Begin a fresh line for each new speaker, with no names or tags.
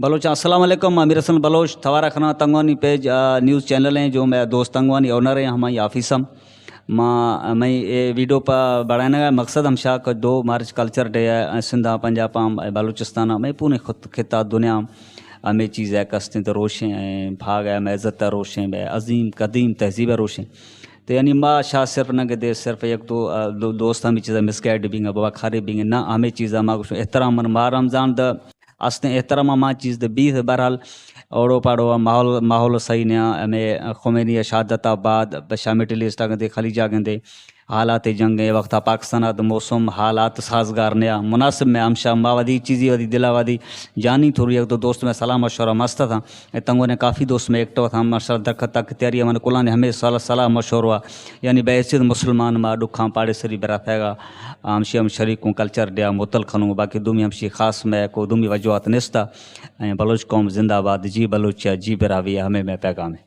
Bloch अस्सलाम वालेकुम। अमीर हसन बलोच थवारा खना तंगवानी पेज न्यूज़ चैनल हैं जो मैं दोस्त तंगवानी ओनर हैं हमारी ऑफिसम मैं ये वीडियो पर बढ़ाने का मकसद हमशा को 2 मार्च कल्चर डे है सिंधा पंजाब बलूचिस्तान में पूरे खिता दुनिया में चीज़ है कस्तें तो रोशें भाग है मैं इज़्ज़त रोशें है अजीम कदीम तहजीब रोशें तो यानी माँ शाह सिर्फ न के दे सिर्फ एक तो दोस्त हमें चीज़ें मिसगाइड बिंग बाबा खारे बिंग ना हमें चीज़ें माँ कुछ एहतराम माँ रमज़ान द अस्ते एहतराम माँ चीज़ द बीस बहरहाल ओड़ो पाड़ो माहौल सही न हमें खुमैनी शहादत बाद शामी लिस्ट गंदे खलीजा गंदे हालात जंग वक्त पाकिस्तान मौसम हालात साजगार नया मुनासिब में हमशा माँ वधी चीज़ी वधी दिला वधी जानी थोड़ी एक तो दोस्त में सलाह मशवरा मस्त था तंगों ने काफ़ी दोस्त में एक्टिव था माशा दरखत तक तैयारी मन कुल्ला ने हमें सलाह मशवरा यानी बहसीत मुसलमान माँ दुखा पाड़े सरी बरा थेगा हमशी हम शरीक कल्चर दिया मुतल खनूँ बाकी दुमी हमशी खास में को दुमी वजूहत निस्ता बलोच कौम जिंदाबाद जी बलोच जी बरावी हमें में पैगाम है।